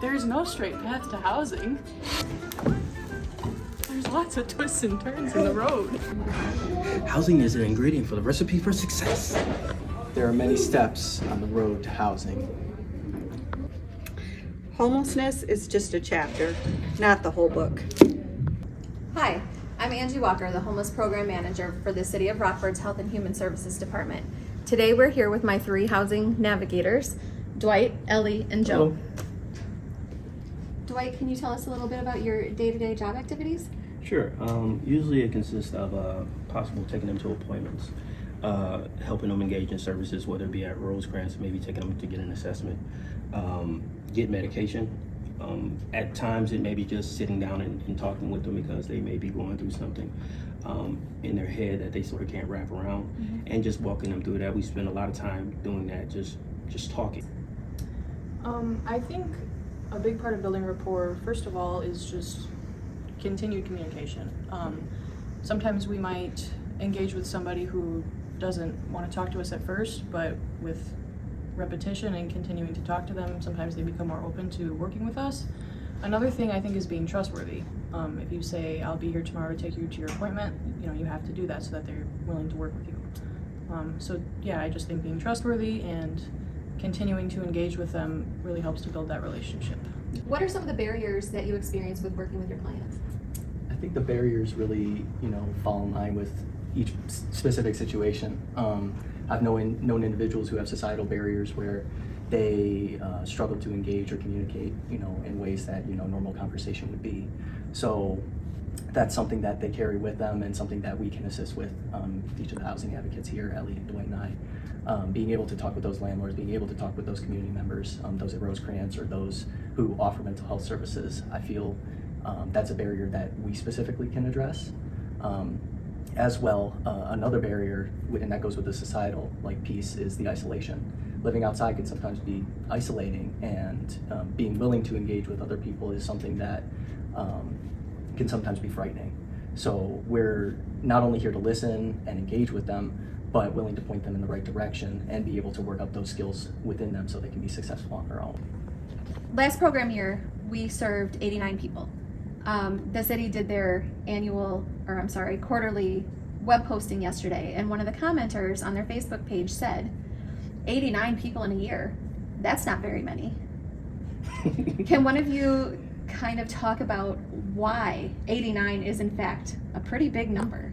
There's no straight path to housing. There's lots of twists and turns in the road. Housing is an ingredient for the recipe for success. There are many steps on the road to housing. Homelessness is just a chapter, not the whole book. Hi, I'm Angie Walker, the Homeless Program Manager for the City of Rockford's Health and Human Services Department. Today we're here with my 3 housing navigators, Dwight, Ellie, and Joe. Hello. Dwight, can you tell us a little bit about your day-to-day job activities? Sure. Usually it consists of possible taking them to appointments, helping them engage in services, whether it be at Rosecrans, maybe taking them to get an assessment, get medication. At times it may be just sitting down and talking with them because they may be going through something in their head that they sort of can't wrap around, and just walking them through that. We spend a lot of time doing that, just talking. I think a big part of building rapport, first of all, is just continued communication. Sometimes we might engage with somebody who doesn't want to talk to us at first, but with repetition and continuing to talk to them, sometimes they become more open to working with us. Another thing I think is being trustworthy. If you say, I'll be here tomorrow to take you to your appointment, you have to do that so that they're willing to work with you. So yeah, I just think being trustworthy and continuing to engage with them really helps to build that relationship. What are some of the barriers that you experience with working with your clients? I think the barriers really, fall in line with each specific situation. I've known individuals who have societal barriers where they struggle to engage or communicate, in ways that, normal conversation would be. So that's something that they carry with them and something that we can assist with, each of the housing advocates here, Ellie, Dwight, and I. Being able to talk with those landlords, being able to talk with those community members, those at Rosecrans or those who offer mental health services, I feel that's a barrier that we specifically can address. As well, another barrier, and that goes with the societal piece, is the isolation. Living outside can sometimes be isolating, and being willing to engage with other people is something that can sometimes be frightening. So we're not only here to listen and engage with them, but willing to point them in the right direction and be able to work up those skills within them so they can be successful on their own. Last program year, we served 89 people. The city did their quarterly web posting yesterday, and one of the commenters on their Facebook page said, 89 people in a year, that's not very many. Can one of you kind of talk about why 89 is in fact a pretty big number?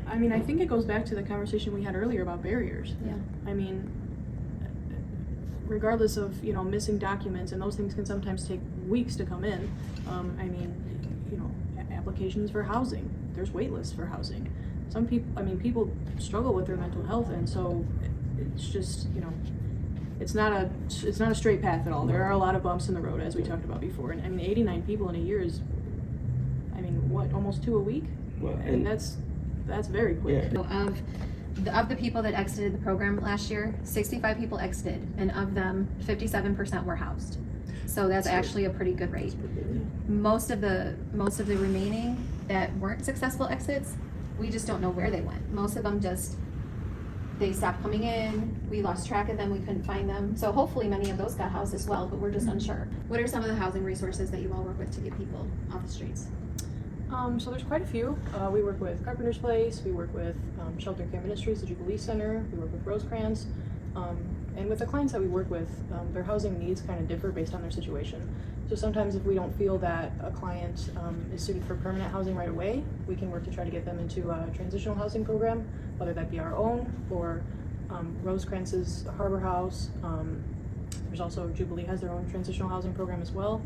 I think it goes back to the conversation we had earlier about barriers. Yeah. Regardless of, missing documents, and those things can sometimes take weeks to come in. Applications for housing, there's wait lists for housing. Some people, people struggle with their mental health, and so it's just, it's not a straight path at all. There are a lot of bumps in the road, as we talked about before. And 89 people in a year is, almost 2 a week? Well, and that's very quick. Yeah. Of the people that exited the program last year, 65 people exited, and of them, 57% were housed. So that's actually a pretty good rate. Most of the remaining that weren't successful exits, we just don't know where they went. Most of them they stopped coming in, we lost track of them, we couldn't find them. So hopefully many of those got housed as well, but we're just unsure. What are some of the housing resources that you all work with to get people off the streets? So there's quite a few. We work with Carpenter's Place, we work with Shelter Care Ministries, the Jubilee Center, we work with Rosecrans, and with the clients that we work with, their housing needs kind of differ based on their situation. So sometimes if we don't feel that a client is suited for permanent housing right away, we can work to try to get them into a transitional housing program, whether that be our own or Rosecrans's Harbor House. There's also Jubilee has their own transitional housing program as well,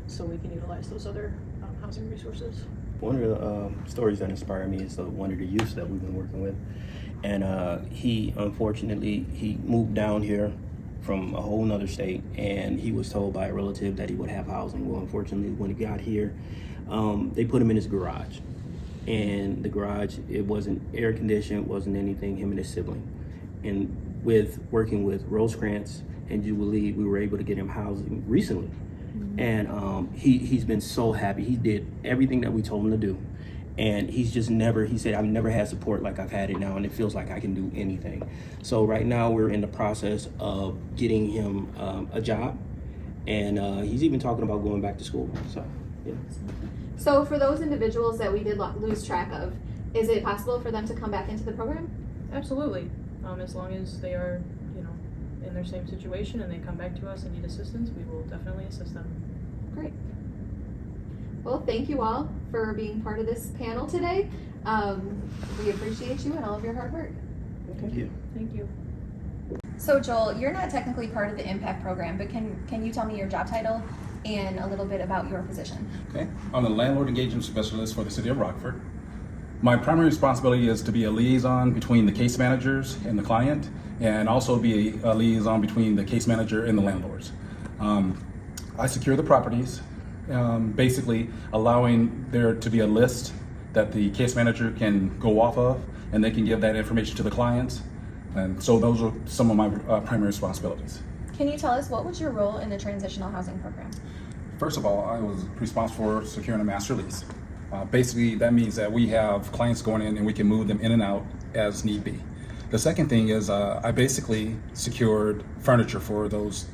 so we can utilize those other housing resources. One of the stories that inspired me is one of the youths that we've been working with. And he moved down here from a whole nother state, and he was told by a relative that he would have housing. Well, unfortunately, when he got here, they put him in his garage. And the garage, it wasn't air conditioned, wasn't anything, him and his sibling. And with working with Rosecrans and Jubilee, we were able to get him housing recently. And he's been so happy. He did everything that we told him to do. And he said, I've never had support like I've had it now, and it feels like I can do anything. So right now we're in the process of getting him a job and he's even talking about going back to school. So, yeah. So for those individuals that we did lose track of, is it possible for them to come back into the program? Absolutely. As long as they are, in their same situation and they come back to us and need assistance, we will definitely assist them. Great. Well, thank you all for being part of this panel today. We appreciate you and all of your hard work. Thank you. Thank you. So Joel, you're not technically part of the impact program, but can you tell me your job title and a little bit about your position? Okay, I'm the landlord engagement specialist for the city of Rockford. My primary responsibility is to be a liaison between the case managers and the client, and also be a liaison between the case manager and the landlords. I secure the properties, basically allowing there to be a list that the case manager can go off of, and they can give that information to the clients. And so those are some of my primary responsibilities. Can you tell us what was your role in the transitional housing program? First of all, I was responsible for securing a master lease. Basically, that means that we have clients going in and we can move them in and out as need be. The second thing is I basically secured furniture for those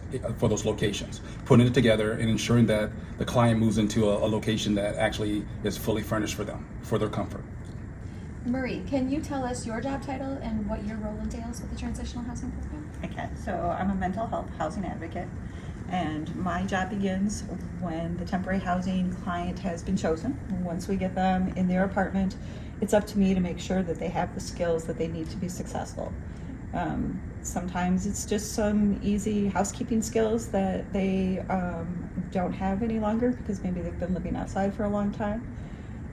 locations, putting it together and ensuring that the client moves into a location that actually is fully furnished for them, for their comfort. Marie, can you tell us your job title and what your role entails with the transitional housing program? I can. So I'm a mental health housing advocate, and my job begins when the temporary housing client has been chosen. Once we get them in their apartment, it's up to me to make sure that they have the skills that they need to be successful. Sometimes it's just some easy housekeeping skills that they don't have any longer because maybe they've been living outside for a long time.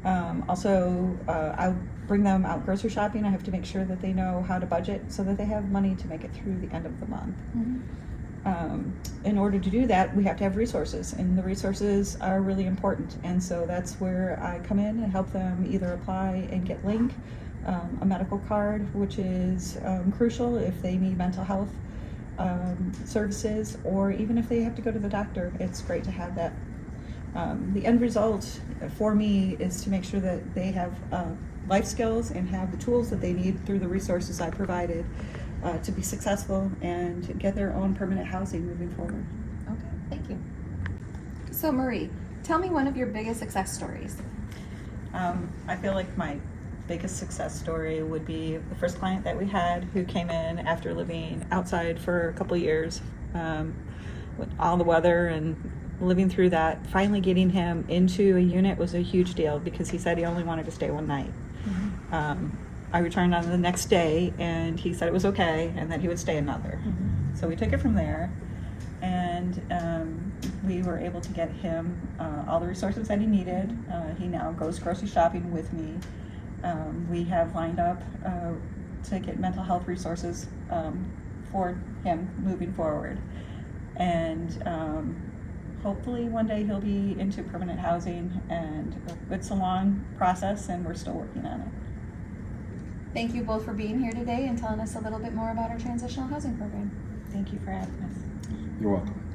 I bring them out grocery shopping. I have to make sure that they know how to budget so that they have money to make it through the end of the month. In order to do that, we have to have resources, and the resources are really important. And so that's where I come in and help them either apply and get LINK, a medical card, which is crucial if they need mental health services, or even if they have to go to the doctor. It's great to have that. The end result for me is to make sure that they have life skills and have the tools that they need through the resources I provided to be successful and get their own permanent housing moving forward. Okay, thank you. So Marie, tell me one of your biggest success stories. I feel like my biggest success story would be the first client that we had who came in after living outside for a couple of years with all the weather and living through that. Finally getting him into a unit was a huge deal because he said he only wanted to stay one night. I returned on the next day and he said it was okay and that he would stay another. So we took it from there, and we were able to get him all the resources that he needed. He now goes grocery shopping with me. We have lined up to get mental health resources for him moving forward. And hopefully one day he'll be into permanent housing, and it's a long process and we're still working on it. Thank you both for being here today and telling us a little bit more about our transitional housing program. Thank you for having us. You're welcome.